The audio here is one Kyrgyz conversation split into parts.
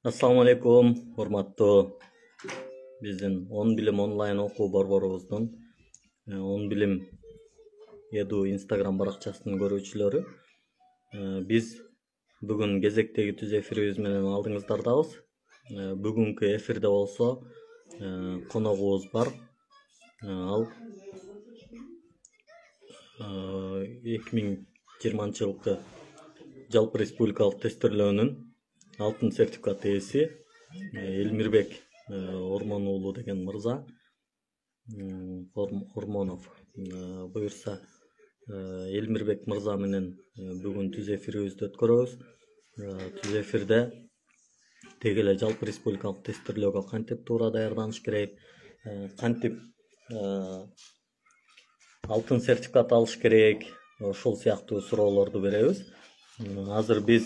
Assalamu alaikum, hormatуу биздин 10 билим онлайн окуу борборубуздун 10 билим edu Instagram баракчасынын көрүүчүлөрү. Биз бүгүн кезектеги түз эфирибиз менен алдыңыздардабыз. Бүгүнкү эфирде болсо коногубуз бар. Ал 2020-жылкы жалпы республикалык тестөөлөөнүн алтын сертификат ээси Элмирбек Ормон уулу деген мырза, Ормонов. Буюрса Элмирбек мырза менен бүгүн түз эфирибизди өткөрөбүз. Түз эфирде деги эле жалпы республикалык тестөөлөөгө кантип туура даярданыш керек, кантип алтын сертификат алыш керек, ошол сыяктуу суроолорду беребиз. Азыр биз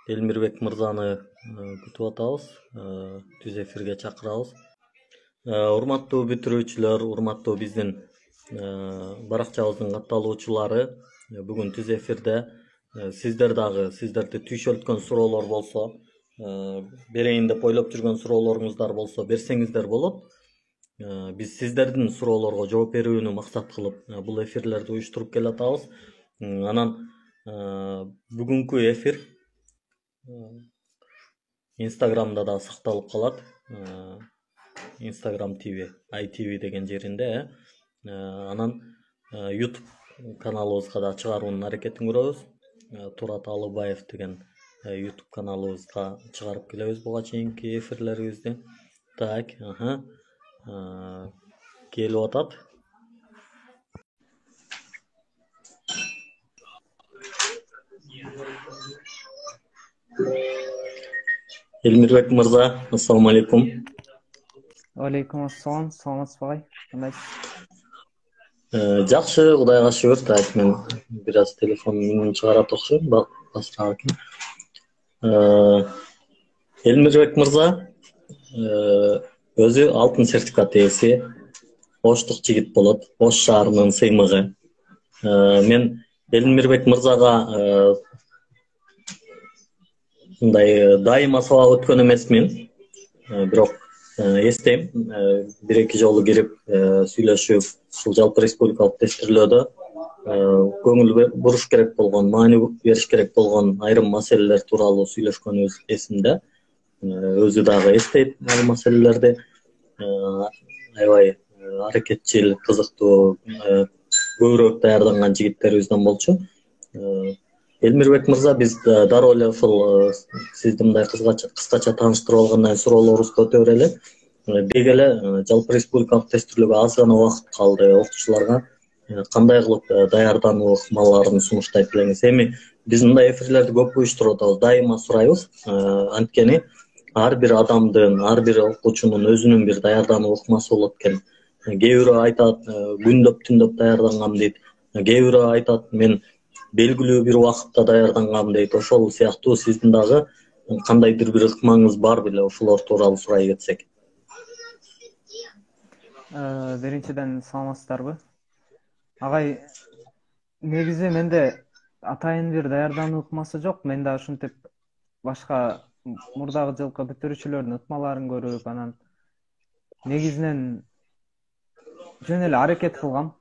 Элмирбек мырзаны күтүп атабыз, түз эфирге чакырабыз. Урматтуу бүтүрүүчүлөр, урматтуу биздин баракчабыздын катталуучулары, бүгүн түз эфирде сиздер дагы сиздерди түйшөлткөн суроолор болсо, берейин деп ойлоп жүргөн суроолоруңуздар болсо берсеңиздер болот. Биз сиздердин суроолорго жооп берүүнү максат кылып бул эфирлерди уюштуруп келатабыз. Анан бүгүнкү эфир Instagramда да сакталып калат. Instagram TV, ITV деген жеринде. Анан YouTube каналыбызга да чыгаруунун аракетин көрөбүз. Турат Алыбаев деген YouTube каналыбызга чыгарып келебиз буга чейинки эфирлерибизди. Так, келип атат. Элмирбек мырза, ассаламу алейкум. Алейкум ассалам, саламатсыз багай? Кандайсыз? Жакшы, Кудайга шүгүр. Так, мен бир аз телефонун чыгарат окшойм, басырак экен. Элмирбек мырза өзү алтын сертификат ээси, Оштук жигит болот, Ош шаарынын сыймыгы. Мен Элмирбек мырзага мындай дайыма сабак өткөн эмесмин, бирок эстейм, бир-эки жолу кирип сүйлөшүп, ушул жалпы республикалык тестөөлөөдө көңүл буруш керек болгон, маани бериш керек болгон айрым маселелер тууралуу сүйлөшкөнүбүз эсимде. Өзү дагы эстейт ал маселелерди. Аябай аракетчил, кызыктуу, көбүрөөк даярданган жигиттерибизден болчу. Элмирбек мырза, биз дароо эле ушул сизди мындай кыскача тааныштырып алгандан кийин суроолорубузду өтө берели. Деги эле жалпы республикалык тестөөлөөгө аз гана убакыт калды. Окуучуларга кандай кылып даярдануу ыкмаларын сунуштайт элеңиз? Эми биз мындай эфирлерди көп уюштуруп атабыз, дайыма сурайбыз. Анткени ар бир адамдын, ар бир окуучунун өзүнүн бир даярдануу ыкмасы болот экен. Кээ бирөө айтат, күндөп түндөп даярдангам дейт. Кээ бирөө айтат, мен белгилүү бир убакытта даярдангам дейт. Ошол сыяктуу сиздин дагы кандайдыр бир ыкмаңыз бар беле? Ошолор тууралуу сурай кетсек. Биринчиден саламатсыздарбы? Агай, негизи менде атайын бир даярдануу ыкмасы жок. Мен да ушинтип башка мурдагы жылкы бүтүрүүчүлөрдүн ыкмаларын көрүп, анан негизинен жөн эле аракет кылгам.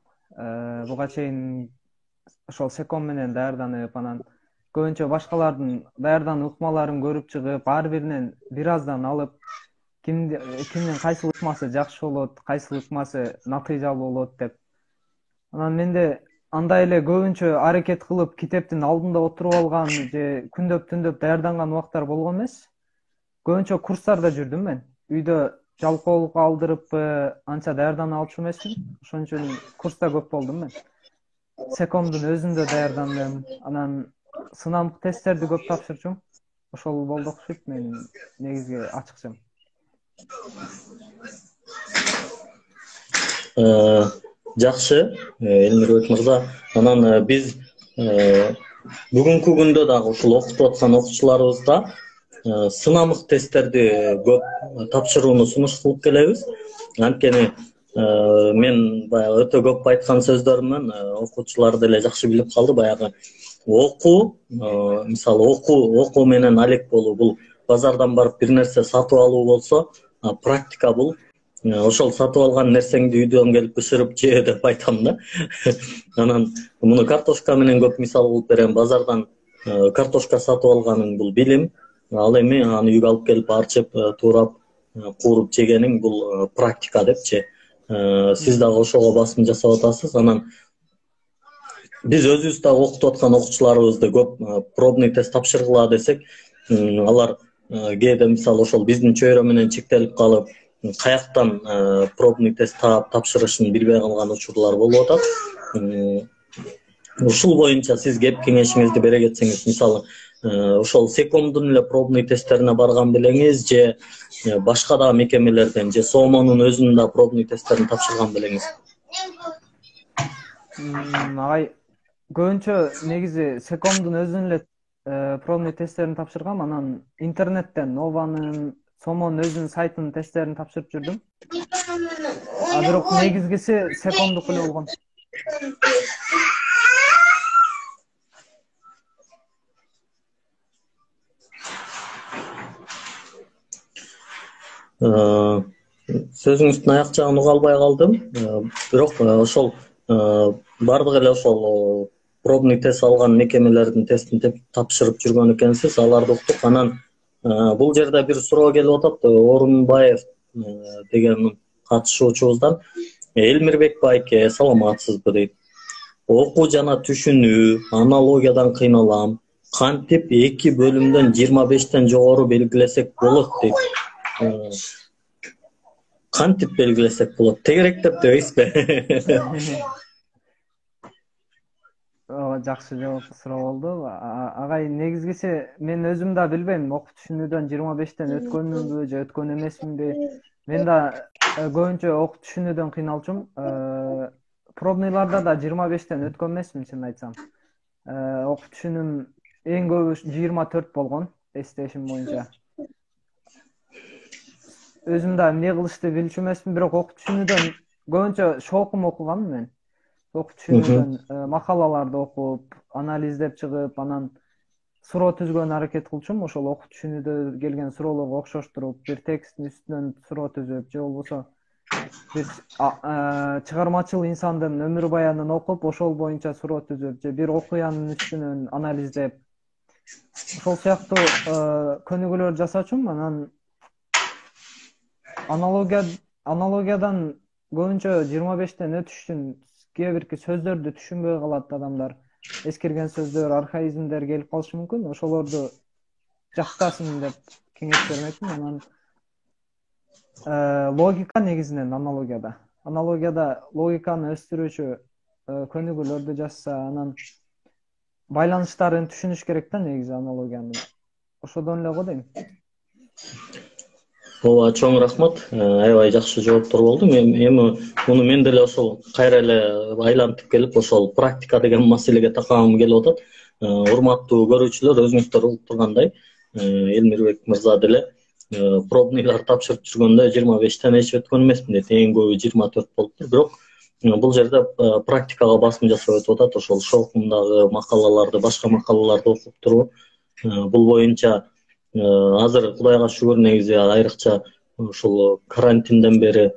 Буга чейин ошол секом менен даярданып, анан көбүнчө башкалардын даярдануу ыкмаларын көрүп чыгып, ар биринен бир аздан алып, кимдин кайсыл ыкмасы жакшы болот, кайсыл ыкмасы натыйжалуу болот деп. Анан менде андай эле көбүнчө аракет кылып китептин алдында отуруп алган же күндөп түндөп даярданган убактар болгон эмес. Көбүнчө курстарда жүрдүм мен. Үйдө жалкоолукка алдырып анча даярдана алчу эмесмин. Ошон үчүн курста көп болдум мен. Секомдун өзүндө даярдандым. Анан сынамдык тесттерди көп тапшырчумун. Ошол болду окшойт менин негизги ачыкчам. Жакшы, Элмирбек мырза. Анан биз бүгүнкү күндө дагы ушул окутуп аткан окуучуларыбызда сынамдык тесттерди көп тапшырууну сунуш кылып келебиз. Анткени мен баягы өтө көп айткан сөздөрүмөн окуучулар деле жакшы билип калды. Баягы окуу, мисалы окуу менен алек болуу бул базардан барып бир нерсе сатып алуу болсо, практика бул ошол сатып алган нерсеңди үйдөн келип бышырып же деп айтам да. Анан муну картошка менен көп мисал кылып берем. Базардан картошка сатып алганың бул билим, ал эми аны үйгө алып келип арчып, туурап, кууруп жегениң бул практика депчи. Сиз дагы ошого басым жасап атасыз. Анан биз өзүбүз дагы окутуп аткан окуучуларыбызды көп пробный тест тапшыргыла десек, алар кээде мисалы ошол биздин чөйрө менен чектелип калып, каяктан пробный тест таап тапшырышын билбей калган учурлар болуп атат. Ушул боюнча сиз кеп кеңешиңизди бере кетсеңиз, мисалы ошол секомдун эле пробный тесттерине барган белеңиз же башка да мекемелерден же СОМОнун өзүнүн да пробный тесттерин тапшырган белеңиз? Агай көбүнчө негизи секомдун өзүнүн эле пробный тесттерин тапшыргам, анан интернеттен Нованын, СОМОнун өзүнүн сайтынын тесттерин тапшырып жүрдүм. Бирок негизгиси секомдук эле болгон. Сөзүңүздүн аяк жагын уга албай калдым. Бирок ошол бардык эле ошол пробный тест алган мекемелердин тестин тапшырып жүргөн экенсиз, аларды уктук. Анан бул жерде бир суроо келип атат. Орунбаев деген катышуучубуздан: Элмирбек байке, саламатсызбы дейт. Окуу жана түшүнүү, аналогиядан кыйналам. Кантип 2 бөлүмдөн 25тен жогору белгилесек болот дейт. Кантип белгилесек болот? Тегеректеп дебейсизби? Жакшы суроо болду. Агай, негизгиси мен өзүм да билбейм, окуп түшүнүүдөн 25тен өткөнмүнбү же өткөн эмесминби. Мен да көбүнчө окуп түшүнүүдөн кыйналчумун. Пробныйларда да 25тен өткөн эмесмин, чын айтсам. Окуп түшүнүм эң көбү 24 болгон, эстешим боюнча. Өзүм да эмне кылышты билчү эмесмин, бирок окуп түшүнүүдөн көбүнчө шокум окугам мен. Окуп түшүнүүдөн макалаларды окуп, анализдеп чыгып, анан суроо түзгөнгө аракет кылчумун. Ошол окуп түшүнүүдө келген суроолорго окшоштуруп, бир тексттин үстүнөн суроо түзүп, же болбосо бир чыгармачыл инсандын өмүр баянын окуп, ошол боюнча суроо түзүп, же бир окуянын үстүнөн анализдеп, ошол сыяктуу көнүгүүлөр жасачумун. Анан аналогиядан көбүнчө 25тен өтүшүн, кээ бирки сөздөрдү түшүнбөй калат адамдар. Эскирген сөздөр, архаизмдер келип калышы мүмкүн. Ошолорду жактасын деп кеңеш бермекмин. Анан логика негизинен аналогияда логиканы өстүрүүчү көнүгүүлөрдү жасса, анан байланыштарын түшүнүш керек да негизи аналогиянын. Ошодон эле го дейм. Ооба, чоң рахмат. Аябай жакшы жооптор болду. Эми муну мен деле ошол кайра эле айлантып келип, ошол практика деген маселеге такагым келип атат. Урматтуу көрүүчүлөр, өзүңүздөр угуп тургандай, Элмирбек мырза деле пробныйлар тапшырып жүргөндө 25тен эч өткөн эмесмин дейт. Эң көбү 24 болуптур. Бирок бул жерде практикага басым жасап өтүп атат. Ошол шокумдагы макалаларды, башка макалаларды окуп туруп, бул боюнча азыр Кудайга шүгүр, негизи айрыкча ушул карантинден бери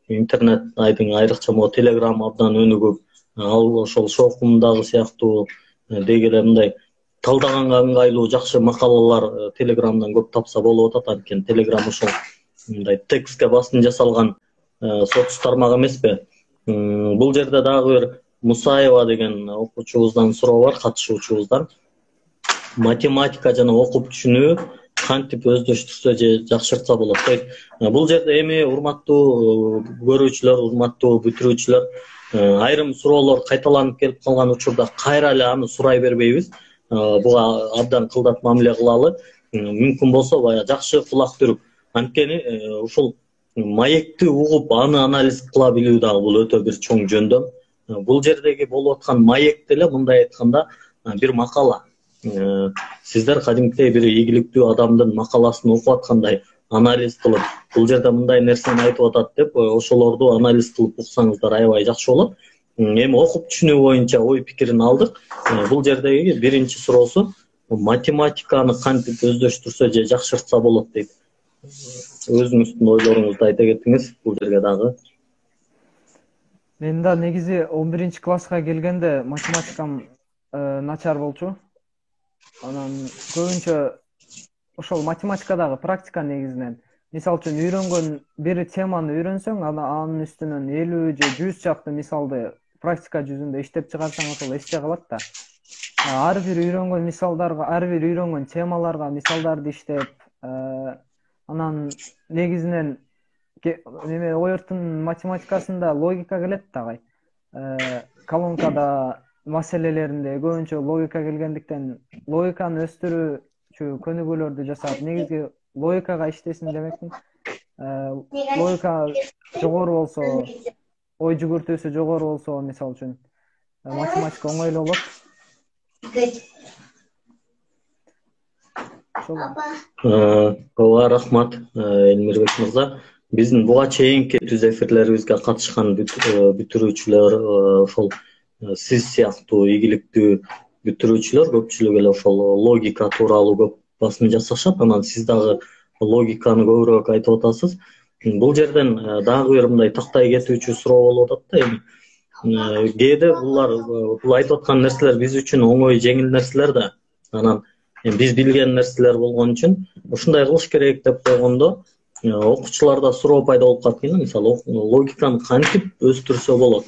интернет айрыкча могу Telegram абдан өнүгүп, ал ошол шокумдагы сыяктуу деги эле мындай талдаганга ыңгайлуу жакшы макалалар Telegramдан көп тапса болуп атат. Анткени Telegram ошол мындай текстке басым жасалган соц тармак эмеспи. Бул жерде дагы бир Мусаева деген окуучубуздан суроо бар, катышуучубуздан. Математика жана окуп түшүнүү кантип өздөштүрсө же жакшыртса болот дейт. Бул жерде эми урматтуу көрүүчүлөр, урматтуу бүтүрүүчүлөр, айрым суроолор кайталанып келип калган учурда кайра эле аны сурай бербейбиз. Буга абдан кылдат мамиле кылалы. Мүмкүн болсо бая жакшы кулак түрүп, анткени ушул маекти угуп, аны анализ кыла билүү дагы бул өтө бир чоң жөндөм. Бул жердеги болуп аткан маек деле мындай айтканда бир макала. Сиздер кадимкидей бир ийгиликтүү адамдын макаласын окуп аткандай анализ кылып, бул жерде мындай нерсени айтып атат деп, ошолорду анализ кылып уксаңыздар аябай жакшы болот. эми окуп түшүнүү боюнча ой пикирин алдык. Бул жердеги биринчи суроосу математиканы кантип өздөштүрсө же жакшыртса болот дейт. Өзүңүздүн ойлоруңузду айта кетиңиз бул жерге дагы. Мен да негизи 11 класска келгенде математикам начар болчу. Анан көбүнчө ошол математикадагы практика негизинен. Мисалы үчүн үйрөнгөн бир теманы үйрөнсөң, анын үстүнөн 50 же 100 чакты мисалды практика жүзүндө иштеп чыгарсаң ошол эсте калат да. Ар бир үйрөнгөн мисалдарга, ар бир үйрөнгөн темаларга мисалдарды иштеп, анан негизинен неме ойыртын математикасында логика келет да агай. Колонкада маселелеринде көбүнчө логика келгендиктен логиканы өстүрүүчү көнүгүүлөрдү жасап, негизги логикага иштесин демекмин. Логика жогору болсо, ой жүгүртүүсү жогору болсо, мисалы үчүн математика оңойлуу болот. Ооба, рахмат, Элмирбек мырза. Биздин буга чейинки түз эфирлерибизге катышкан бүтүрүүчүлөр, ошол сиз сыяктуу ийгиликтүү бүтүрүүчүлөр көпчүлүгү эле ошол логика тууралуу көп басым жасашат. Анан сиз дагы логиканы көбүрөөк айтып атасыз. Бул жерден дагы бир мындай тактай кетүүчү суроо болуп атат да. Эми кээде бул айтып аткан нерселер биз үчүн оңой, жеңил нерселер да. Анан биз билген нерселер болгон үчүн ушундай кылыш керек деп койгондо окуучуларда суроо пайда болуп калат экен. Мисалы, логиканы кантип өстүрсө болот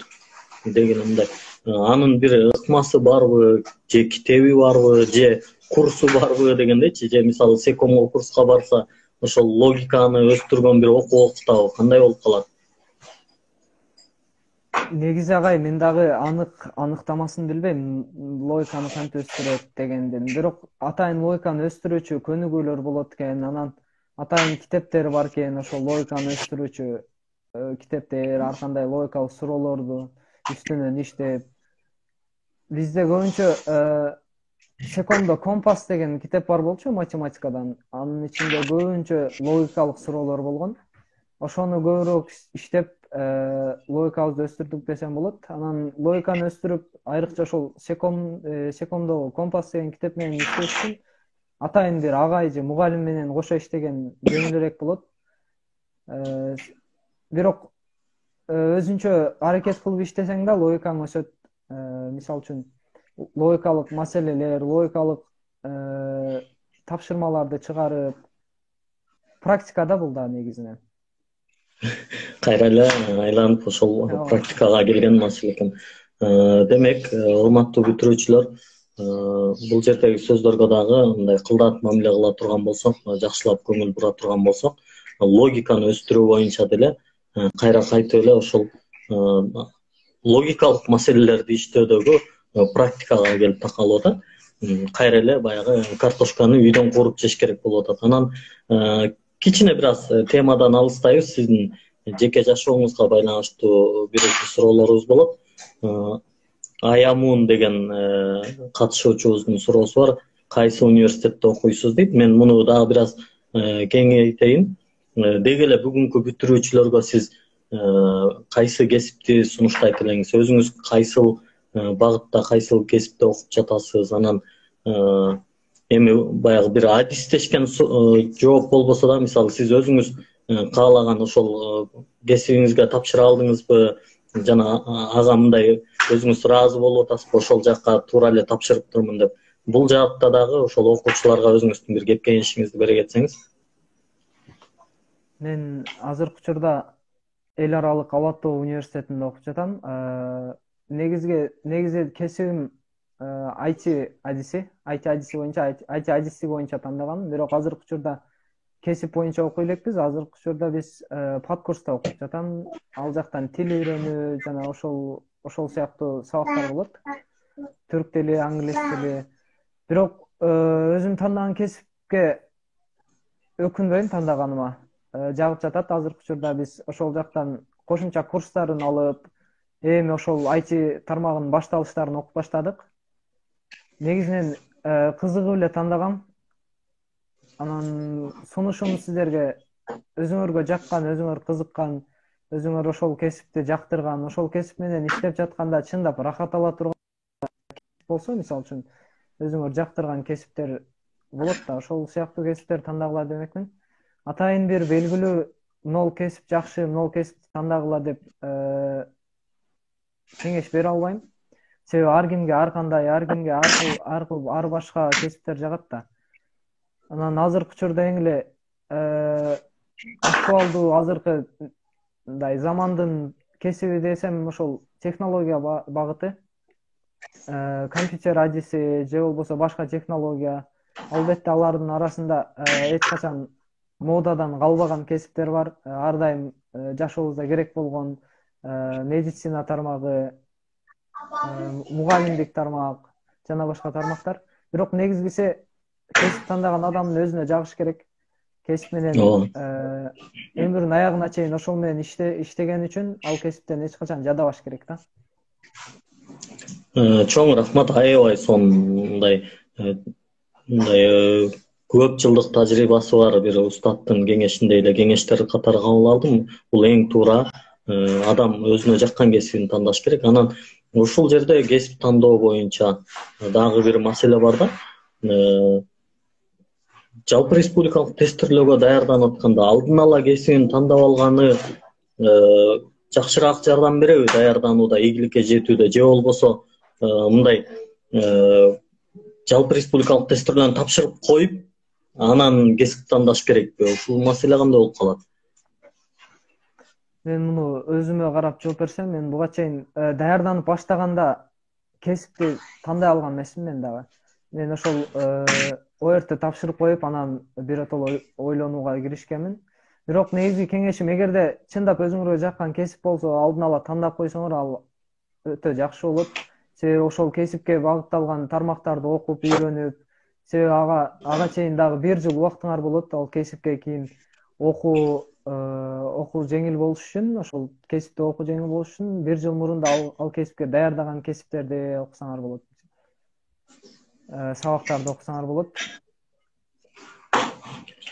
деген мындай. Анын бир ыкмасы барбы, же китеби барбы, же курсу барбы дегендейчи, же мисалы секомго курска барса, ошол логиканы өстүргөн бир окуу окутабы, кандай болуп калат? Негизи агай, мен дагы аныктамасын билбейм, логиканы кантип өстүрөт дегендин. Бирок атайын логиканы өстүрүүчү көнүгүүлөр болот экен, анан атайын китептер бар экен, ошол логиканы өстүрүүчү китептер, ар кандай логикалык суроолорду үстүнөн иштеп. Бизде көбүнчө секомдо компас деген китеп бар болчу математикадан. Анын ичинде көбүнчө логикалык суроолор болгон. Ошону көбүрөөк иштеп, логикабызды өстүрдүк десем болот. Анан логиканы өстүрүп, айрыкча ошол секомдогу компас деген китеп менен иштеш үчүн атайын бир агай же мугалим менен кошо иштеген жеңилирээк болот. Бирок өзүнчө аракет кылып иштесең да логикаң өсөт. Мисалы үчүн логикалык маселелер, логикалык тапшырмаларды чыгарып, практикада бул да негизинен. Кайра эле айланып ошол практикага келген маселе экен. Демек, урматтуу бүтүрүүчүлөр, бул жердеги сөздөргө дагы мындай кылдаат мамиле кыла турган болсок, жакшылап көңүл бура турган болсок, логиканы өстүрүү боюнча деле кайра кайтып эле ошол логикалык маселелерди иштөөдөгү практикага келип такалып атат. Кайра эле баягы картошканы үйдөн кууруп жеш керек болуп атат. Анан кичине бир аз темадан алыстайбыз. Сиздин жеке жашооңузга байланыштуу бир-эки суроолорубуз болот. Аямун деген катышуучубуздун суроосу бар. Кайсы университетте окуйсуз дейт. Мен муну дагы бир аз кеңейтейин. Деги эле бүгүнкү бүтүрүүчүлөргө сиз кайсы кесипти сунуштайт элеңиз? Өзүңүз кайсыл багытта, кайсыл кесипте окуп жатасыз? Анан эми баягы бир адистешкен жооп болбосо да, мисалы сиз өзүңүз каалаган ошол кесибиңизге тапшыра алдыңызбы? Жана ага мындай өзүңүз ыраазы болуп атасызбы, ошол жакка туура эле тапшырыптырмын деп. Бул жаатта дагы ошол окуучуларга өзүңүздүн бир кеп кеңешиңизди бере кетсеңиз. Мен азыркы учурда эл аралык Ала Тоо университетинде окуп жатам. Негизи кесибим IT адиси боюнча тандагам. Бирок азыркы учурда кесип боюнча окуй элекпиз. Азыркы учурда биз подкурста окуп жатам. Ал жактан тил үйрөнүү жана ошол сыяктуу сабактар болот. Түрк тили, англис тили. Бирок өзүм тандаган кесипке өкүнбөйм, тандаганыма. Жагып жатат. Азыркы учурда биз ошол жактан кошумча курстарын алып, эми ошол IT тармагынын башталыштарын окуп баштадык. Негизинен кызыгып эле тандагам. Анан сунушум сиздерге өзүңөргө жаккан, өзүңөр кызыккан өзүңөр ошол кесипти жактырган, ошол кесип менен иштеп жатканда чындап рахат ала турган болсо, мисалы үчүн өзүңөр жактырган кесиптер болот да, ошол сыяктуу кесиптер тандагыла демекмин. Атайын бир белгилүү могул кесип жакшы, могул кесипти тандагыла деп кеңеш бере албайм. Себеби ар кимге ар кандай, ар кимге ар башка кесиптер жагат да. Анан азыркы учурда эң эле актуалдуу азыркы мындай замандын кесиби десем ошол технология багыты, компьютер адиси же болбосо башка технология. Албетте алардын арасында эч качан модадан калбаган кесиптер бар. Ар дайым жашообузда керек болгон медицина тармагы, мугалимдик тармак жана башка тармактар. Бирок негизгиси кесип тандаган адамдын өзүнө жагыш керек. Кесип менен өмүрүнүн аягына чейин ошол менен иштеген үчүн ал кесиптен эч качан жадабаш керек да. Чоң рахмат, аябай сондай көп жылдык тажрыйбасы бар бир устаттын кеңешиндей эле кеңештер катары кабыл алдым. Бул эң туура. Адам өзүнө жаккан кесибин тандаш керек. Анан ушул жерде кесип тандоо боюнча дагы бир маселе бар да. Жалпы республикалык тестирлөөгө даярданып атканда алдын ала кесибин тандап алганы жакшыраак жардам береби даярданууда, ийгиликке жетүүдө, же болбосо мындай жалпы республикалык тестирлөөнү тапшырып коюп, анан кесип тандаш керекпи? Ушул маселе кандай болуп калат? Мен муну өзүмө карап жооп берсем, мен буга чейин даярданып баштаганда кесипти тандай алган эмесмин мен дагы. Мен ошол ОРТ тапшырып коюп, анан биротоло ойлонууга киришкенмин. Бирок негизги кеңешим, эгерде чындап өзүңөргө жаккан кесип болсо, алдын ала тандап койсоңор, ал өтө жакшы болот. Себеби ошол кесипке багытталган тармактарды окуп, үйрөнүп, себеби ага чейин дагы 1 жыл убактыңар болот. Ал кесипке кийин окуу жеңил болуш үчүн, ошол кесипти окуу жеңил болуш үчүн 1 жыл мурун да ал кесипке даярдаган кесиптерди окусаңар болот. Сабактарды окусаңар болот.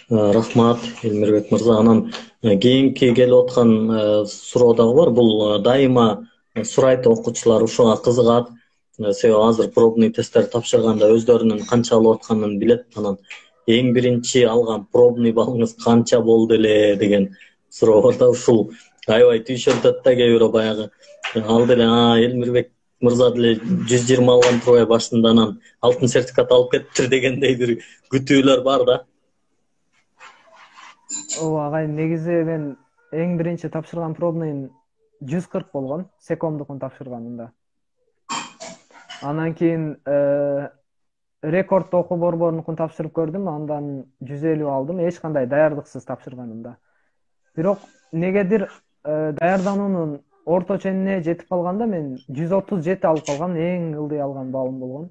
Рахмат, Элмирбек мырза. Анан кийинки келип аткан суроо дагы бар. Бул дайыма сурайт окуучулар, ушуга кызыгат. Себеби азыр пробный тесттерди тапшырганда өздөрүнүн канча алып атканын билет. Анан эң биринчи алган пробный балыңыз канча болду эле деген суроо бар да. Ушул аябай түйшөнтөт да, кээ бирөө баягы ал деле Элмирбек мырза деле 120 алган турбай башында, анан алтын сертификат алып кетиптир дегендей бир күтүүлөр бар да. Ооба агайын, негизи мен эң биринчи тапшырган пробныйым 140 болгон, секомдукун тапшырганымда. Анан кийин рекорд окуу борборунукун тапшырып көрдүм, андан 150 алдым, эч кандай даярдыксыз тапшырганымда. Бирок негедир даярдануунун орто ченине жетип калганда мен 137 алып калгам, эң ылдый алган балым болгон.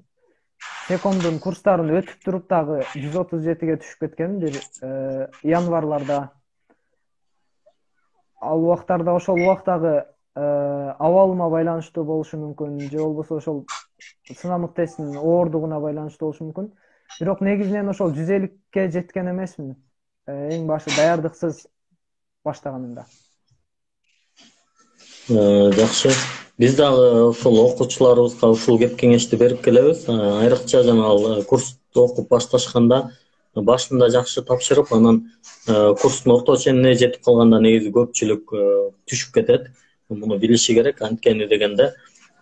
Секомдун курстарын өтүп туруп дагы 137ге түшүп кеткенмин бир январларда. Ал убактарда ошол убактагы абалыма байланыштуу болушу мүмкүн, же болбосо ошол сынамык тесттин ооругуна байланыштуу болушу мүмкүн. Бирок негизинен ошол 150ке жеткен эмесмин. Эң башы даярдыксыз баштаганымда. Жакшы. Биз дагы ошол окуучуларыбызга ушул кеп кеңешти берип келебиз. Айрыкча жанагы курсту окуп башташканда башында жакшы тапшырып, анан курстун орто ченине жетип калганда негизи көпчүлүк түшүп кетет. Муну билиши керек. Анткени дегенде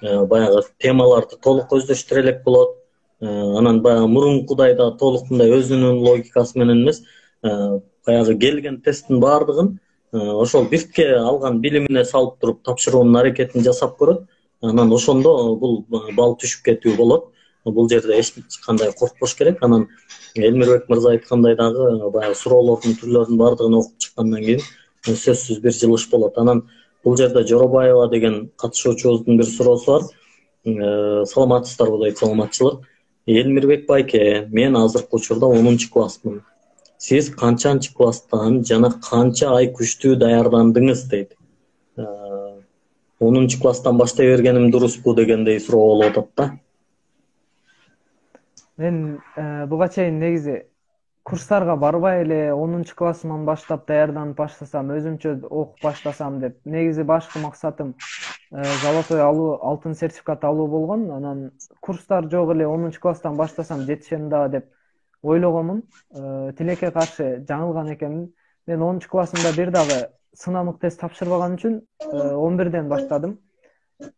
баягы темаларды толук көздөштүрө элек болот. Анан баягы мурункудай да толук мындай өзүнүн логикасы менен эмес, баягы келген тесттин баардыгын ошол биртке алган билимине салып туруп тапшыруунун аракетин жасап көрөт. Анан ошондо бул балл түшүп кетүү болот. Бул жерде эч кандай коркпош керек. Анан Элмирбек мырза айткандай дагы баягы суроолордун түрлөрүнүн баардыгын окуп чыккандан кийин сөзсүз бир жылыш болот. Анан бул жерде Жоробаева деген катышуучубуздун бир суроосу бар. Саламатсыздарбы дейт, саламатчылык. Элмирбек байке, мен азыркы учурда 10-классмын. Сиз канчанчы класстан жана канча ай күчтүү даярдандыңыз дейт. 10-класстан баштай бергеним дуруспу дегендей суроо болуп атат да. Мен буга чейин негизи курстарга барбай эле 10 классыман баштап даярданып баштасам, өзүмчө окуп баштасам деп. Негизи башкы максатым золотой алуу, алтын сертификат алуу болгон. Анан курстар жок эле 10 класстан баштасам жетишем да деп ойлогонмун. Тилекке каршы жаңылган экенмин. Мен 10 классымда бир дагы сынамык тест тапшырбаган үчүн 11ден баштадым.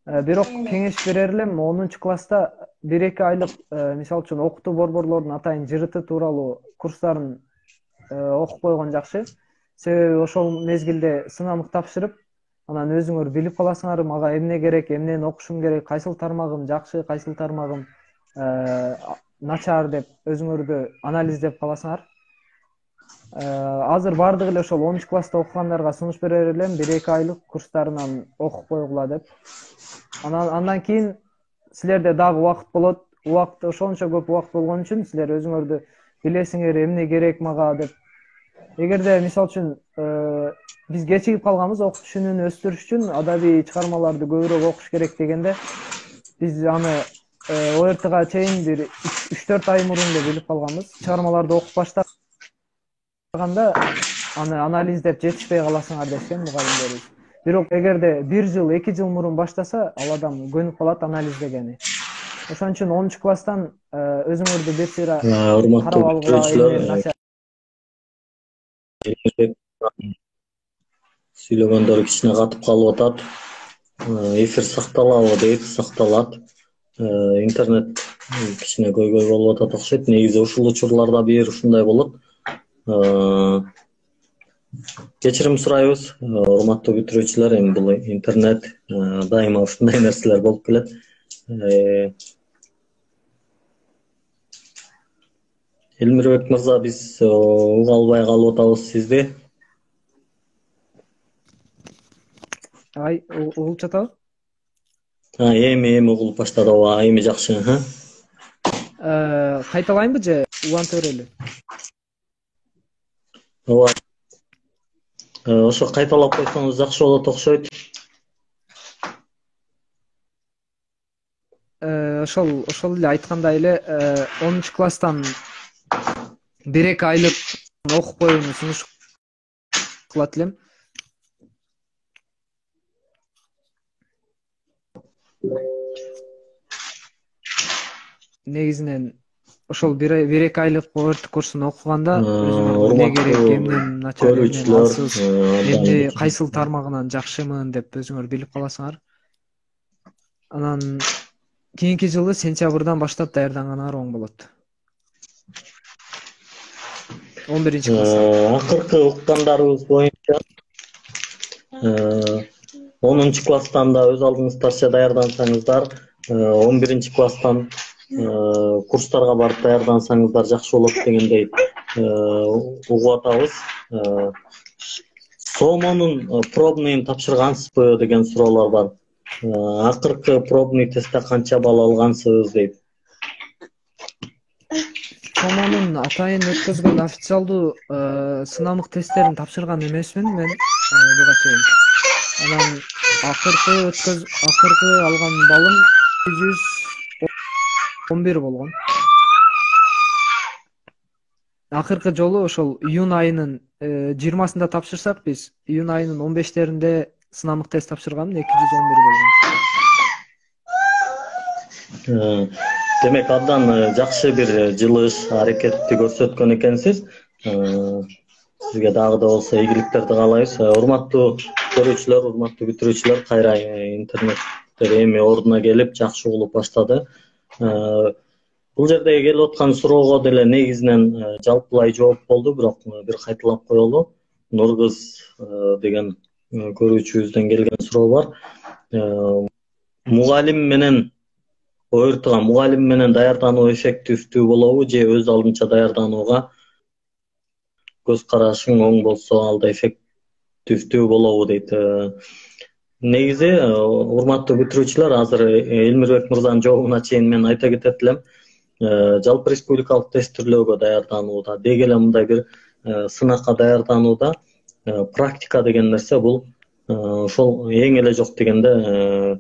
Бирок кеңеш берер элем 10 класста 1-2 айлык мисалы үчүн окутуу борборлордун атайын жырыты тууралуу курстарын окуп койгон жакшы. Себеби ошол мезгилде сынамык тапшырып, анан өзүңөр билип каласыңар, мага эмне керек, эмнени окушум керек, кайсыл тармагым жакшы, кайсыл тармагым начар деп өзүңөрдү анализдеп каласыңар. Азыр бардык эле ошол 10 класста окугандарга сунуш берер элем 1-2 айлык курстарынан окуп койгула деп. Андан кийин силерде дагы убакыт болот. Убакыт ошончо көп убакыт болгон үчүн силер өзүңөрдү билесиңер эмне керек мага деп. Эгерде мисалы үчүн биз кечигип калганбыз, окуу түшүнүүнү өстүрүш үчүн адабий чыгармаларды көбүрөөк окуш керек дегенде, биз аны ОРТга чейин бир 3-4 ай мурун эле билип калганбыз. Чыгармаларды окуп баштаганда аны анализдеп жетишпей каласыңар дешкен мугалимдерибиз. Бирок эгерде 1 жыл, 2 жыл мурун баштаса, ал адам көнүп калат анализдегени. Ошон үчүн 10 класстан өзүңөрдү бир сыйра урматтуу бүтүрүүчүлөр, сүйлөгөндөр кичине катып калып атат. Эфир сакталабы дейт, сакталат. Интернет кичине көйгөй болуп атат окшойт. Негизи ушул учурларда бир ушундай болот. Кечирим сурайбыз, урматтуу бүтүрүүчүлөр, эми бул интернет дайыма ушундай нерселер болуп келет. Элмирбек мырза, биз уга албай калып атабыз сизди. Угулуп жатабы? Эми угулуп баштады, эми жакшы. Кайталайынбы же улантып берели? Ооба. Ошо кайталап койсоңуз жакшы болот окшойт. Ошол эле айткандай эле 10 класстан 1-2 айлык окуп коюуну сунуш кылат элем. Негизинен ошол 1-2 айлык ОРТ курсун окуганда өзүңөргө эмне керек, эмнен начар, эмнен алсыз, эмне кайсыл тармагынан жакшымын деп өзүңөр билип каласыңар. Анан кийинки жылы сентябрдан баштап даярданганыңар оң болот. 11-класс. Акыркы уккандарыбыз боюнча 10-класстан да өз алдыңыздарча даярдансаңыздар, 11-класстан курстарга барып даярдансаңыздар жакшы болот дегендей угуп атабыз. Сомонун пробныйын тапшыргансызбы деген суроолор бар. Акыркы пробный тестте канча балл алгансыз дейт. Сомонун атайын өткөзгөн официалдуу сынамык тесттерин тапшырган эмесмин мен буга чейин. Анан акыркы алган баллым 211 болгон. Акыркы жолу ошол июнь айынын 20-сында тапшырсак, биз июнь айынын 15-теринде сынамык тест тапшыргам, 211 болгон. Демек, абдан жакшы бир жылыш аракетти көрсөткөн экенсиз. Сизге дагы да болсо ийгиликтерди каалайбыз. Урматтуу көрүүчүлөр, урматтуу бүтүрүүчүлөр, кайра интернеттер эми ордуна келип, жакшы угулуп баштады. Бул жерде келип аткан суроого деле негизинен жалпылай жооп болду, бирок бир кайталап коелу. Нургыз деген көрүүчүбүздөн келген суроо бар. Мугалим менен ОРТга мугалим менен даярдануу эффективдүү болобу же өз алдынча даярданууга көз карашың оң болсо ал да эффективдүү болобу дейт. Негизи, урматтуу бүтүрүүчүлөр, азыр Элмирбек мырзанын жообуна чейин мен айта кетет элем. Жалпы республикалык тестирлөөгө даярданууда, деги эле мындай бир сынакка даярданууда практика деген нерсе бул ошол эң эле жок дегенде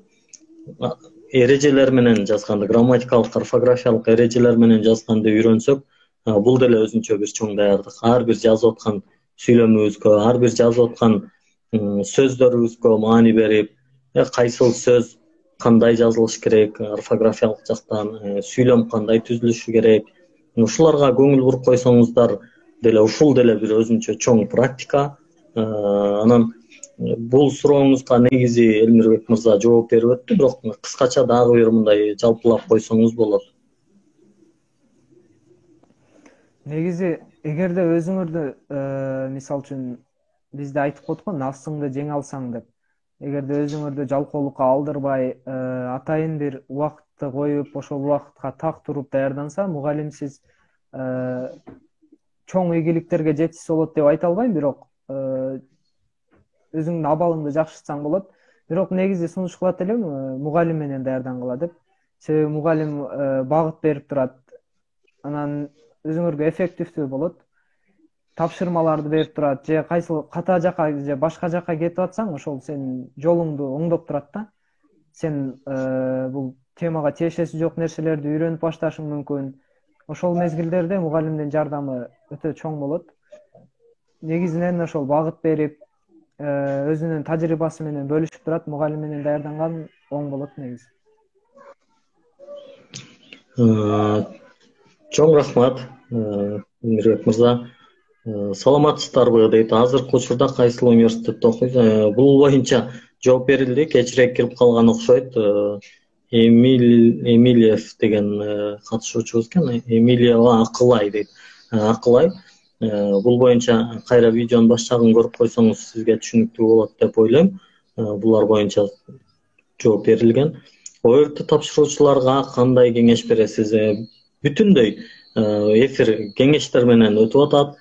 эрежелер менен жазганды, грамматикалык, орфографиялык эрежелер менен жазганды үйрөнсөк, бул деле өзүнчө бир чоң даярдык. Ар бир жазып аткан сүйлөмүбүзгө, ар бир жазып аткан сөздөрүбүзгө маани берип, кайсыл сөз кандай жазылыш керек, орфографиялык жактан, сүйлөм кандай түзүлүшү керек. Ушуларга көңүл буруп койсоңуздар деле ушул деле бир өзүнчө чоң практика. Анан бул сурооңузга негизи Элмирбек мырза жооп берип өттү, бирок кыскача дагы бир мындай жалпылап койсоңуз болот. Негизи эгерде өзүңөрдү мисалы үчүн бизде айтып коет го нафсыңды жеңе алсаң деп. Эгерде өзүңөрдү жалкоолукка алдырбай, атайын бир убакытты коюп, ошол убакытка так туруп даярданса, мугалим сиз чоң ийгиликтерге жетишсе болот деп айта албайм, бирок өзүңдүн абалыңды жакшыртсаң болот. Бирок негизи сунуш кылат элем мугалим менен даярдангыла деп. Себеби мугалим багыт берип турат. Анан өзүңөргө эффективдүү болот. Тапшырмаларды берип турат, же кайсыл ката жака же башка жака кетип атсаң, ошол сенин жолуңду оңдоп турат да. Сен бул темага тиешеси жок нерселерди үйрөнүп башташың мүмкүн. Ошол мезгилдерде мугалимдин жардамы өтө чоң болот. Негизинен ошол багыт берип, өзүнүн тажрыйбасы менен бөлүшүп турат, мугалим менен даярданган оң болот негизи. Чоң рахмат, Элмирбек мырза. Саламатсыздарбы дейт. Азыркы учурда кайсыл университетте окуйсуз? Бул боюнча жооп берилди, кечирээк кирип калган окшойт. Эмилиев деген катышуучубуз экен. Эмилия Акылай дейт. Акылай. Бул боюнча кайра видеонун баш жагын көрүп койсоңуз сизге түшүнүктүү болот деп ойлойм. Булар боюнча жооп берилген. ОРТ тапшыруучуларга кандай кеңеш бересиз? Бүтүндөй эфир кеңештер менен өтүп атат.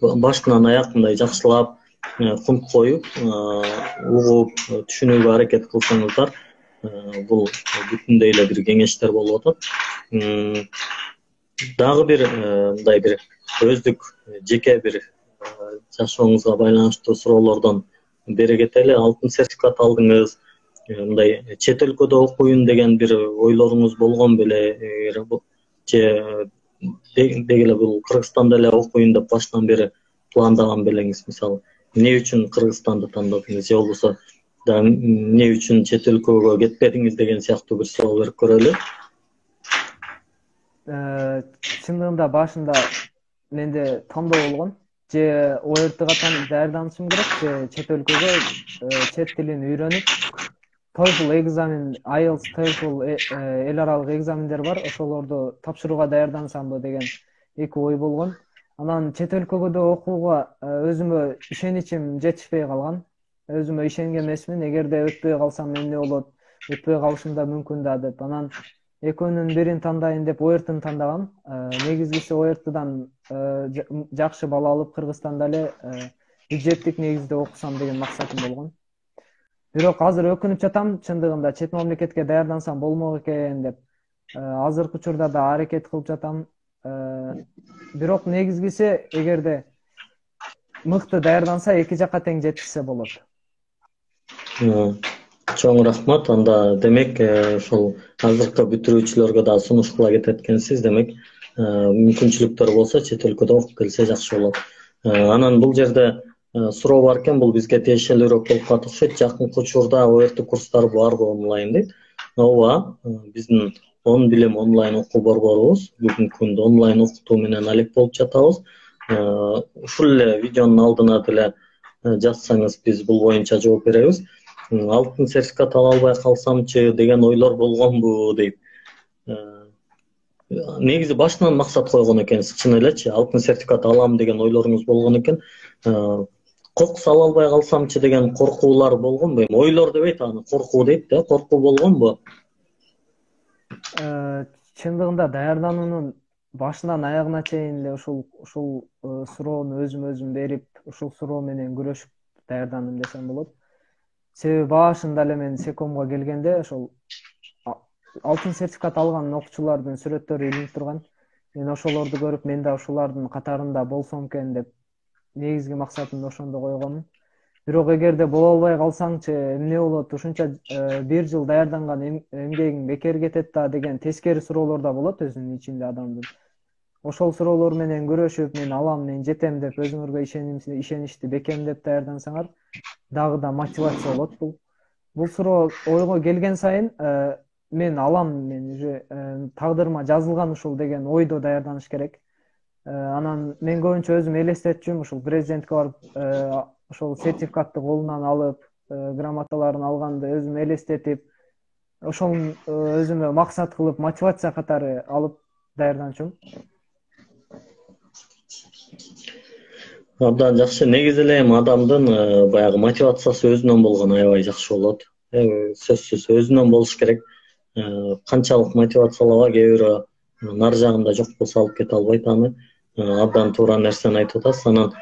Башынан аяк мындай жакшылап, кунт коюп, угуп, түшүнүүгө аракет кылсаңыздар, бул бүтүндөй эле бир кеңештер болуп атат. Дагы бир мындай бир өздүк жеке бир жашооңузга байланыштуу суроолордон бери кетели. Алтын сертификат алдыңыз, мындай чет өлкөдө окуйн деген бир ойлоруңуз болгон беле? Же дегеле бул Кыргызстанда эле окуйн деп баштан бери пландаган белеңиз? Мисалы, эмне үчүн Кыргызстанды тандадыңыз, же болбосо эмне үчүн чет өлкөгө кетпедиңиз деген сыяктуу бир суроо берип көрөлү. Чындыгында башында менде тандоо болгон. Же ОРТга даярданышым керек, же чет өлкөгө чет тилин үйрөнүп, TOEFL экзамен, IELTS, TOEFL эл аралык экзамендер бар, ошолорду тапшырууга даярдансамбы деген эки ой болгон. Анан чет өлкөгө да окууга өзүмө ишеничим жетишпей калган. Өзүмө ишенген эмесмин. Эгерде өтпөй калсам эмне болот? Өтпөй калышым да мүмкүн да деп. Анан экөөнүн бирин тандайын деп ОРТны тандагам. Негизгиси ОРТдан жакшы бала алып, Кыргызстанда эле бюджеттик негизде окусам деген максатым болгон. Бирок азыр өкүнүп жатам, чындыгында чет мамлекетке даярдансам болмок экен деп. Азыркы учурда да аракет кылып жатам. Бирок негизгиси эгерде мыкты даярданса, эки жака тең жетишсе болот. Чоң рахмат. Анда демек ошол азыркы бүтүрүүчүлөргө да сунуш кыла кетет экенсиз. Демек мүмкүнчүлүктөр болсо чет өлкөдө окуп келсе жакшы болот. Анан бул жерде суроо бар экен, бул бизге тиешелүүрөөк болуп калат окшойт. Жакынкы учурда ОРТ курстары барбы онлайн дейт. Ооба, биздин он билим онлайн окуу борборубуз бүгүнкү күндө онлайн окутуу менен алек болуп жатабыз. Ушул эле видеонун алдына деле жазсаңыз биз бул боюнча жооп беребиз. Алтын сертификат ала албай калсамчы деген ойлор болгонбу дейт. Негизи башынан максат койгон экенсиз, чын элечи, алтын сертификат алам деген ойлоруңуз болгон экен. Кокус ала албай калсамчы деген коркуулар болгонбу? Эми ойлор дебейт, аны коркуу дейт да. Коркуу болгонбу? Чындыгында даярдануунун башынан аягына чейин эле ушул суроону өзүм берип, ушул суроо менен күрөшүп даярдандым десем болот. Себеби башында эле мен секомго келгенде ошол алтын сертификат алган окуучулардын сүрөттөрү илинип турган. Мен ошолорду көрүп, мен да ушулардын катарында болсом экен деп негизги максатымды ошондо койгонмун. Бирок эгерде боло албай калсаңчы эмне болот? Ушунча бир жыл даярданган эмгегиң бекер кетет да деген тескери суроолор да болот өзүнүн ичинде адамдын. ошол суроолор менен күрөшүп, мен алам, мен жетем деп өзүңөргө ишеничти бекемдеп даярдансаңар дагы да мотивация болот. Бул суроо ойго келген сайын мен алам, мен уже тагдырыма жазылган ушул деген ойдо даярданыш керек. Анан мен көбүнчө өзүм элестетчүмүн, ушул президентке барып ошол сертификатты колунан алып, грамоталарын алганды өзүм элестетип, ошол өзүмө максат кылып, мотивация катары алып даярданчумун. Абдан жакшы. Негизи эле эми адамдын баягы мотивациясы өзүнөн болгон аябай жакшы болот. Сөзсүз өзүнөн болуш керек. Канчалык мотивациялаба кээ бирөө нар жагында жок болсо алып кете албайт аны. Абдан туура нерсени айтып атасыз. Анан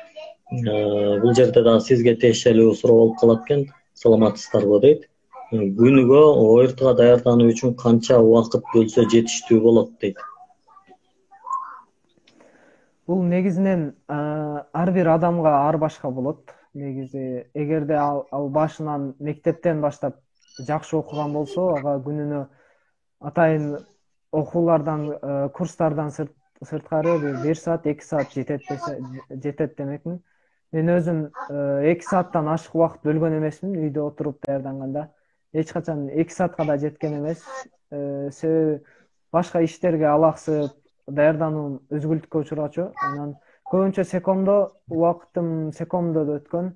бул жерде дагы сизге тиешелүү суроо болуп калат экен. Саламатсыздарбы дейт. Күнүгө ОРТга даярдануу үчүн канча убакыт бөлсө жетиштүү болот дейт. Бул негизинен ар бир адамга ар башка болот. Негизи эгерде ал башынан мектептен баштап жакшы окуган болсо, ага күнүнө атайын окуулардан, курстардан сырткары 1 саат, 2 саат жетет демекмин. Мен өзүм 2 сааттан ашык убакыт бөлгөн эмесмин үйдө отуруп даярданганда. Эч качан 2 саатка да жеткен эмес. Себеби башка иштерге алаксып, даярдануум өзгүлтүккө учурачу. Анан көбүнчө секомдо убакытым секомдодо өткөн.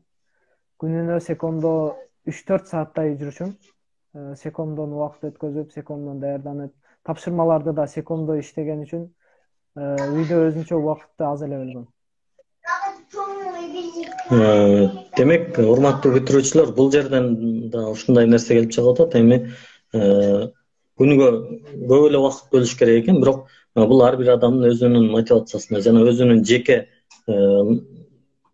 Күнүнө секомдо 3-4 сааттай жүрчүм. Секомдон убакыт өткөзүп, секомдон даярданып, тапшырмаларды да секомдо иштеген үчүн үйдө өзүнчө убакытты аз эле бөлгөм. Демек, урматтуу бүтүрүүчүлөр, бул жерден да ушундай нерсе келип чыгып атат. Эми күнүгө көп эле убакыт бөлүш керек экен, бирок бул ар бир адамдын өзүнүн мотивациясына жана өзүнүн жеке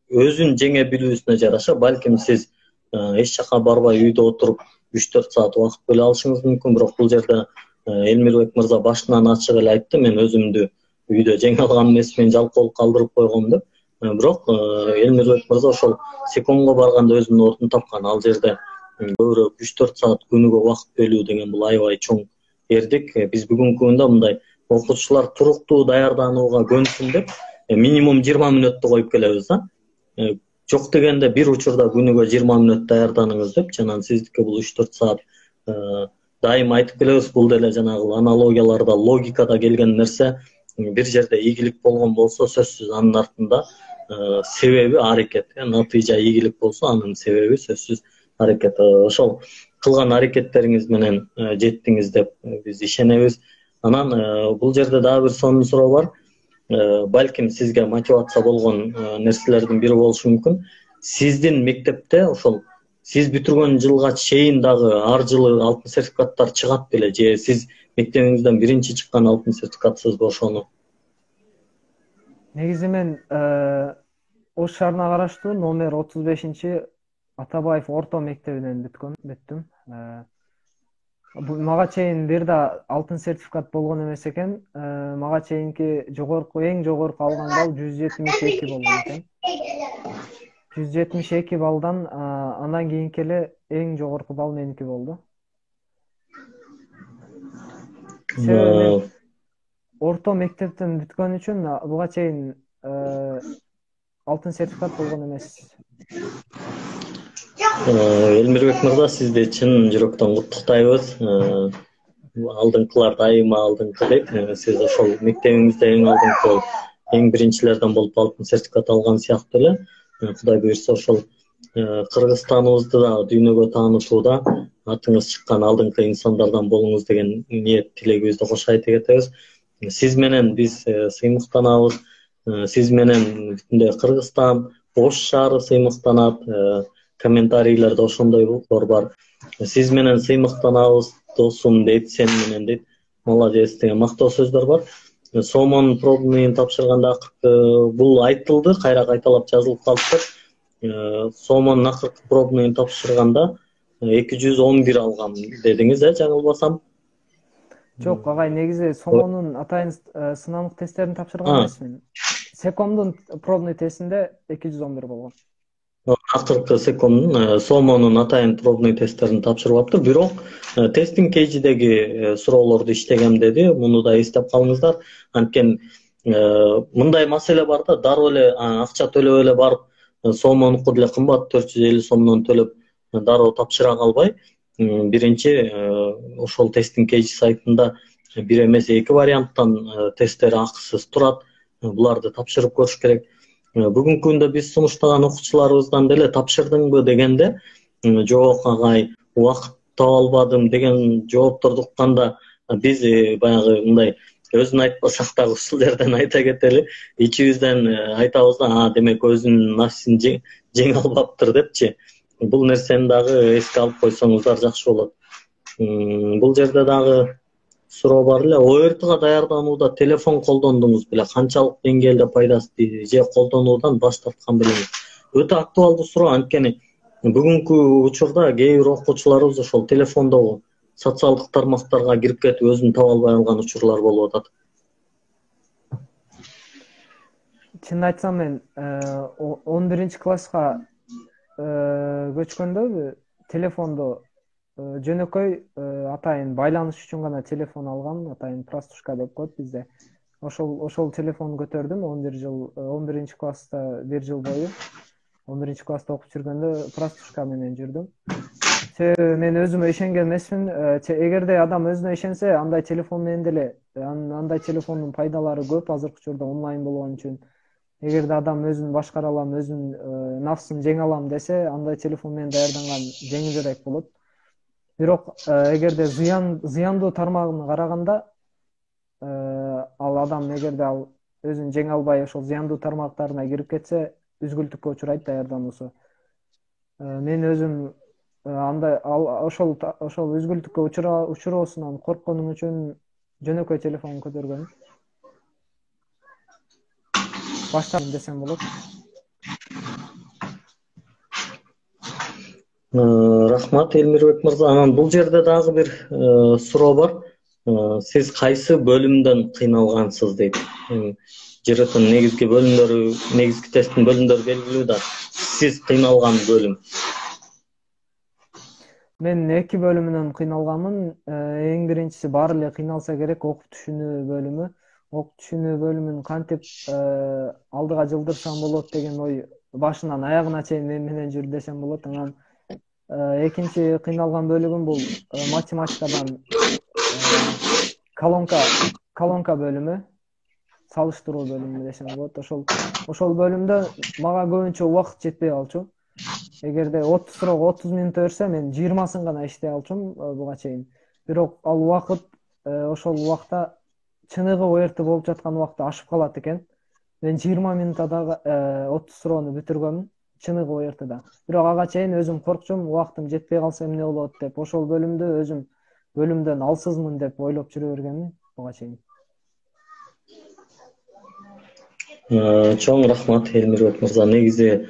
өзүн жеңе билүүсүнө жараша. Балким сиз эч жака барбай үйдө отуруп 3-4 саат убакыт бөлө алышыңыз мүмкүн, бирок бул жерде Элмирбек мырза башынан ачык эле айтты, мен өзүмдү үйдө жеңе алган эмесмин, жалкоолук калтырып койгом деп. Бирок Элмирбек мырза ошол секомго барганда өзүнүн ордун тапкан. Ал жерде көбүрөөк 3-4 саат күнүгө убакыт бөлүү деген бул аябай чоң эрдик. Биз бүгүнкү күндө мындай окуучулар туруктуу даярданууга көнсүн деп минимум 20 мүнөттү коюп келебиз да. Жок дегенде бир учурда күнүгө 20 мүнөт даярданыңыз деп, жана сиздики бул 3-4 саат. Дайыма айтып келебиз, бул деле жанагы аналогияларда, логикада келген нерсе. Бир жерде ийгилик болгон болсо, сөзсүз анын артында себеби аракет. Натыйжа ийгилик болсо, анын себеби сөзсүз аракет. Ошол кылган аракеттериңиз менен жеттиңиз деп биз ишенебиз. Анан бул жерде дагы бир сонун суроо бар. Балким сизге мотивация болгон нерселердин бири болушу мүмкүн. Сиздин мектепте ошол сиз бүтүргөн жылга чейин дагы ар жылы алтын сертификаттар чыгат беле, же сиз мектебиңизден биринчи чыккан алтын сертификатсызбы ошону? Негизи мен Ош шаарына караштуу номер 35 Атабаев орто мектебинен бүттүм. Мага чейин бир да алтын сертификат болгон эмес экен. Мага чейинки эң жогорку алган балл 172 болгон экен. 172 балдан андан кийинки эле эң жогорку балл меники болду. Себеби орто мектептен бүткөн үчүн буга чейин алтын сертификат болгон эмес. Элмирбек мырза, сизди чын жүрөктөн куттуктайбыз. Алдыңкылар дайыма алдыңкы дейт. Сиз ошол мектебиңизде эң алдыңкы, эң биринчилерден болуп алтын сертификат алган сыяктуу эле. Кудай буйрса ошол Кыргызстаныбызды да дүйнөгө таанытууда атыңыз чыккан алдыңкы инсандардан болуңуз деген ниет тилегибизди кошо айта кетебиз. Сиз менен биз сыймыктанабыз. Сиз менен бүтүндөй Кыргызстан, Ош шаары сыймыктанат. Комментарийлерде ошондойлор бар. Сиз менен сыймыктанабыз, досум дейт, сен менен дейт. Молодец деген мактоо сөздөр бар. Сомон пробныйын тапшырганда бул айтылды, кайра кайталап жазылып калыптыр. Сомон акыркы пробныйын тапшырганда 211 алгам дедиңиз, жаңылбасам? Жок, агай, негизи Сомонун атайын сынамык тесттерин тапшырган эмесмин. Секомдун пробный тестинде 211 болгон. Акыркы секомдун Сомонун атайын пробный тесттерин тапшырып аптыр. Бирок тестинг кейжидеги суроолорду иштегем деди. Муну да эстеп калыңыздар. Анткени мындай маселе бар да, дароо эле акча төлөп эле барып, сомонуку деле кымбат 450 сомдон төлөп дароо тапшыра калбай, биринчи ошол тесттин KG сайтында бир эмес эки варианттан тесттер акысыз турат. Буларды тапшырып көрүш керек. Бүгүнкү күндө биз сунуштаган окуучуларыбыздан деле тапшырдыңбы дегенде, жок агай, убакыт таба албадым деген жоопторду укканда, биз баягы мындай өзүн айтпасак дагы ушул жерден айта кетели, ичибизден айтабыз да, демек өзүнүн нафсин жеңе албаптыр депчи. Бул нерсени дагы эске алып койсоңуздар жакшы болот. Бул жерде дагы суроо бар эле. ОРТга даярданууда телефон колдондуңуз беле? Канчалык деңгээлде пайдасы тийди же колдонуудан баш тарткан белеңиз? Өтө актуалдуу суроо, анткени бүгүнкү учурда кээ бир окуучуларыбыз ошол телефондогу социалдык тармактарга кирип кетип өзүн таба албай калган учурлар болуп атат. Чынын айтсам, мен 11-класска көчкөндө телефондо жөнөкөй атайын байланыш үчүн гана телефон алгам, атайын простушка деп коет бизде. Ошол телефон көтөрдүм 11-класста 1 жыл бою. 11-класста окуп жүргөндө простушка менен жүрдүм. Мен өзүмө ишенген эмесмин. Эгерде адам өзүнө ишенсе, андай телефон менен деле, андай телефондун пайдалары көп азыркы учурда онлайн болгон үчүн. Эгерде адам өзүн башкара алам, өзүн нафсын жеңе алам десе, андай телефон менен даярданган жеңилирээк болот. Бирок эгерде зыяндуу тармагын караганда, ал адам эгерде ал өзүн жеңе албай ошол зыяндуу тармактарына кирип кетсе, үзгүлтүккө учурайт даярдануусу. Мен өзүм андай ошол үзгүлтүккө учуроосунан коркконум үчүн жөнөкөй телефон көтөргөм. Баштайын десем болот. Рахмат, Элмирбек мырза. Анан бул жерде дагы бир суроо бар. Сиз кайсы бөлүмдөн кыйналгансыз дейт. ЖРТнын негизги бөлүмдөрү, негизги тесттин бөлүмдөрү белгилүү да. Сиз кыйналган бөлүм? Мен 2 бөлүмүнөн кыйналганмын. Эң биринчиси баары эле кыйналса керек окуп түшүнүү бөлүмү. Окуп түшүнүү бөлүмүн кантип алдыга жылдырсам болот деген ой башынан аягына чейин мен менен жүрдү десем болот. Анан экинчи кыйналган бөлүгүм бул математикадан колонка бөлүмү, салыштыруу бөлүмү десем болот. Ошол бөлүмдө мага көбүнчө убакыт жетпей калчу. Эгерде 30 суроого 30 мүнөт берсе, мен 20сын гана иштей алчумун буга чейин. Бирок ал убакыт ошол убакта чыныгы ОРТ болуп жаткан убакта ашып калат экен. Мен 20 мүнөттө дагы 30 суроону бүтүргөмүн чыныгы ОРТда. Бирок ага чейин өзүм коркчумун, убактым жетпей калса эмне болот деп, ошол бөлүмдү өзүм бөлүмдөн алсызмын деп ойлоп жүрө бергенмин буга чейин. Чоң рахмат, Элмирбек мырза. Негизи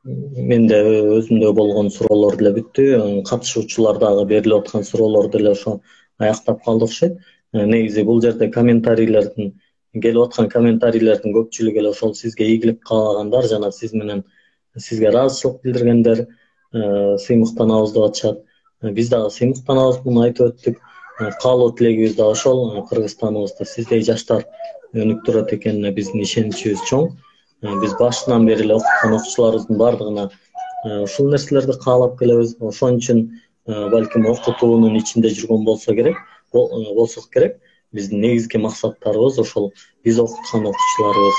менде өзүмдө болгон суроолор деле бүттү. Катышуучулар дагы берилип аткан суроолор деле ошо аяктап калды окшойт. Негизи бул жерде комментарийлердин келип аткан комментарийлердин көпчүлүгү эле ошол сизге ийгилик каалагандар жана сизге ыраазычылык билдиргендер, сыймыктанабыз деп атышат. Биз дагы сыймыктанабыз, муну айтып өттүк. Каалоо тилегибиз да ошол, Кыргызстаныбызда сиздей жаштар өнүктүрөт экенине биздин ишеничибиз чоң. Биз башынан бери эле окуткан окуучуларыбыздын баардыгына ушул нерселерди каалап келебиз. Ошон үчүн балким окутуунун ичинде жүргөн болсок керек. Биздин негизги максаттарыбыз ошол биз окуткан окуучуларыбыз,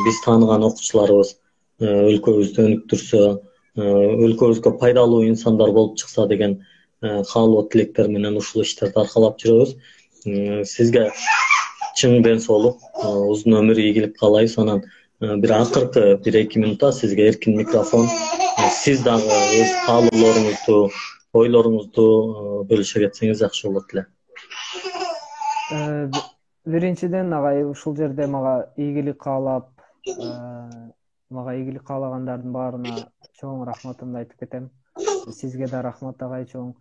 биз тааныган окуучуларыбыз өлкөбүздү өнүктүрсө, өлкөбүзгө пайдалуу инсандар болуп чыкса деген каалоо тилектер менен ушул иштерди аркалап жүрөбүз. Сизге чың ден соолук, узун өмүр, ийгилик каалайбыз. Анан бир акыркы 1-2 мүнөттө сизге эркин микрофон. Сиз дагы өз каалоолоруңузду, ойлоруңузду бөлүшө кетсеңиз жакшы болот эле. Биринчиден агай ушул жерде мага ийгилик каалагандардын баарына чоң рахматымды айтып кетем. Сизге да рахмат агай чоң.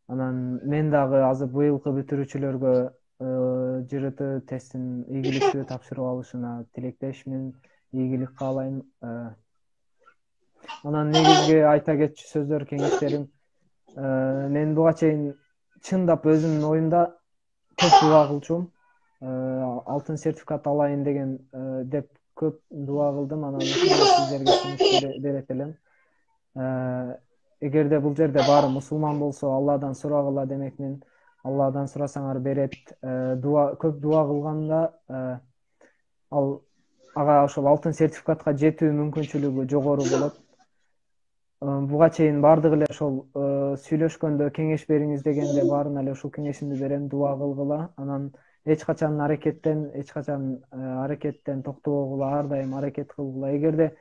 Анан мен дагы азыр быйылкы бүтүрүүчүлөргө ЖРТ тестин ийгиликтүү тапшырып алышына тилектешмин, ийгилик каалайм. Анан негизги айта кетчү сөздөр, кеңештерим. Мен буга чейин чындап өзүмдүн оюмда көп дуба кылчумун. алтын сертификат алайын деген деп көп дуа кылдым. Анан сиздерге сунуш берет элем. Эгерде бул жерде баары мусулман болсо, Алладан сурагыла демекмин. Алладан сурасаңар берет. Көп дуа кылганда ал ага ошол алтын сертификатка жетүү мүмкүнчүлүгү жогору болот. Буга чейин баардыгы эле ошол сүйлөшкөндө кеңеш бериңиз дегенде баарына эле ушул кеңешимди берем, дуа кылгыла. Анан эч качан аракеттен токтобогула, ар дайым аракет кылгыла. Эгерде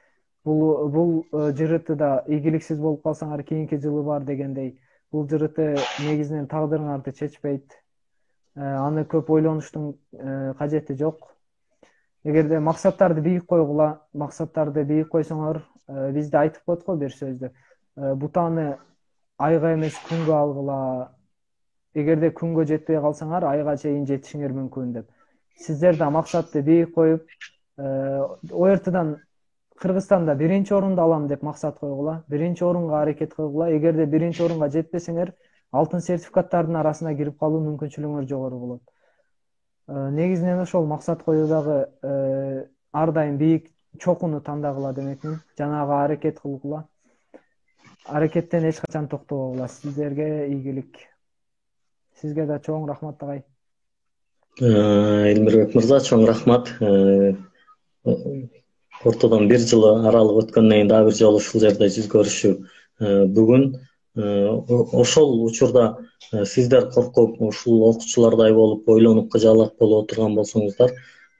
бул жырытыда ийгиликсиз болуп калсаңар, кийинки жылы бар дегендей, бул жырыты негизинен тагдырыңарды чечпейт. Аны көп ойлонуштун кажети жок. Эгерде максаттарды бийик койгула, максаттарды бийик койсоңор, бизде айтып коет го бир сөздү. Бутаны айга эмес күнгө алгыла. Эгерде күнгө жетпей калсаңар, айга чейин жетишиңер мүмкүн деп. Сиздер да максатты бийик коюп, ОРТдан Кыргызстанда биринчи орунду алам деп максат койгула, биринчи орунга аракет кылгыла. Эгерде биринчи орунга жетпесеңер, алтын сертификаттардын арасына кирип калуу мүмкүнчүлүгүңөр жогору болот. Негизинен ошол максат коюудагы ар дайым бийик чокуну тандагыла демекмин. Жанагы аракет кылгыла. Аракеттен эч качан токтобогула. Сиздерге ийгилик. Сизге да чоң рахмат агай. Элмирбек мырза, чоң рахмат. Ортодон бир жылы аралык өткөндөн кийин дагы бир жолу ушул жерде жүз көрүшүү. Бүгүн ошол учурда сиздер коркуп, ушул окуучулардай болуп, ойлонуп кыжаалат болуп отурган болсоңуздар,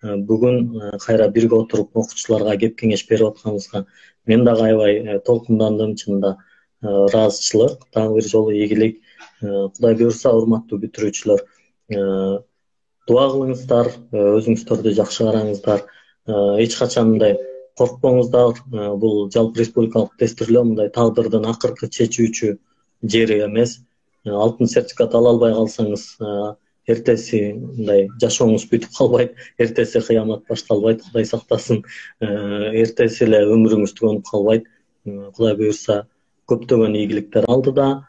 бүгүн кайра бирге отуруп окуучуларга кеп кеңеш берип атканыбызга мен дагы аябай толкундандым, чынында ыраазычылык, дагы бир жолу ийгилик. Кудай буйрса, урматтуу бүтүрүүчүлөр, дуа кылыңыздар, өзүңүздөрдү жакшы караңыздар, эч качан мындай коркпоңуздар. Бул жалпы республикалык тестирлөө мындай тагдырдын акыркы чечүүчү жери эмес. Алтын сертификат ала албай калсаңыз, эртеси мындай жашооңуз бүтүп калбайт, эртеси кыямат башталбайт, Кудай сактасын. Эртеси эле өмүрүңүз төгөнүп калбайт. Кудай буйрса, көптөгөн ийгиликтер алдыда.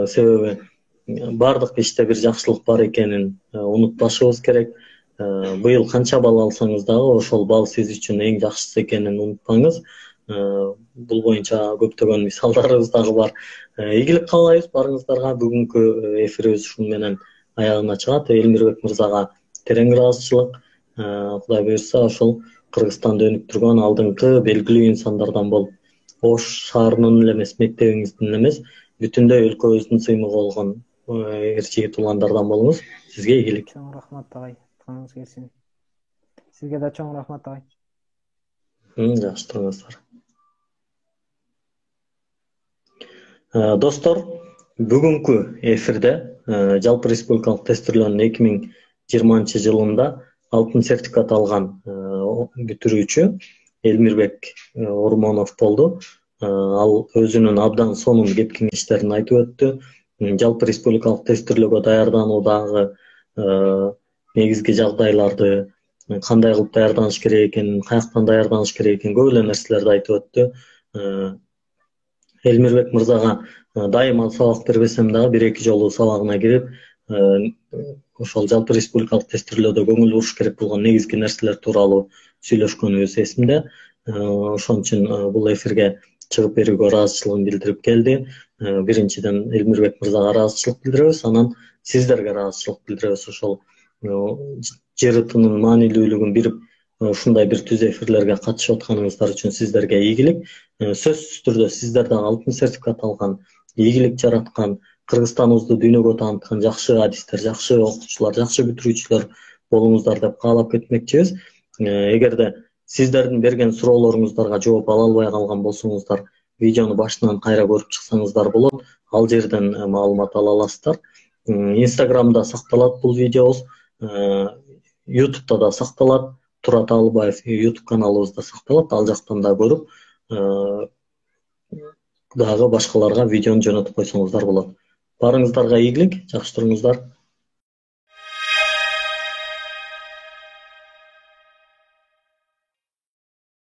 Себеби бардык иште бир жакшылык бар экенин унутпашыбыз керек. Быйыл канча балл алсаңыз дагы ошол балл сиз үчүн эң жакшысы экенин унутпаңыз. Бул боюнча көптөгөн мисалдарыбыз дагы бар. Ийгилик каалайбыз барыңыздарга. Бүгүнкү эфирибиз ушун менен аягына чыгат. Элмирбек мырзага терең ыраазычылык. Кудай буйрса, ошол Кыргызстанды өнүктүргөн алдыңкы белгилүү инсандардан болуп, Ош шаарынын эле эмес, мектебиңиздин эле эмес, бүтүндөй өлкөбүздүн сыймыгы болгон эр-жигит уландардан болуңуз. Сизге ийгилик. Чоң рахмат агай. Каңыз келсин. Сизге да чоң рахмат агай. Жакшы туруңуздар. Достор, бүгүнкү эфирде жалпы республикалык тестирлөөнүн 2020 жылында алтын сертификат алган бүтүрүүчү Элмирбек Ормонов болду. Ал өзүнүн абдан сонун кеп кеңештерин айтып өттү. Жалпы республикалык тестирлөөгө даярдануудагы негизги жагдайларды, кандай кылып даярданыш керек экенин, каяктан даярданыш керек экенин көп эле нерселерди айтып өттү. Элмирбек мырзага дайыма сабак бербесем дагы бир-эки жолу сабагына кирип, ошол жалпы республикалык тестирлөөдө көңүл буруш керек болгон негизги нерселер тууралуу сүйлөшкөнүбүз эсимде. Ошон үчүн бул эфирге чыгып берүүгө ыраазычылыгын билдирип келди. Биринчиден Элмирбек мырзага ыраазычылык билдиребиз, анан сиздерге ыраазычылык билдиребиз. Ошол жырытынын маанилүүлүгүн билип, ушундай бир түз эфирлерге катышып атканыңыздар үчүн сиздерге ийгилик. Сөзсүз түрдө сиздер дагы алтын сертификат алган, ийгилик жараткан, Кыргызстаныбызды дүйнөгө тааныткан жакшы адистер, жакшы окуучулар, жакшы бүтүрүүчүлөр болуңуздар деп каалап кетмекчибиз. Эгерде сиздердин берген суроолоруңуздарга жооп ала албай калган болсоңуздар, видеону башынан кайра көрүп чыксаңыздар болот. Ал жерден маалымат ала аласыздар. Инстаграмда сакталат бул видеобуз, Ютубта да сакталат. Турат Алыбаев Ютуб каналыбызда сакталат. Ал жактан да көрүп, дагы башкаларга видеону жөнөтүп койсоңуздар болот. Барыңыздарга ийгилик, жакшы туруңуздар.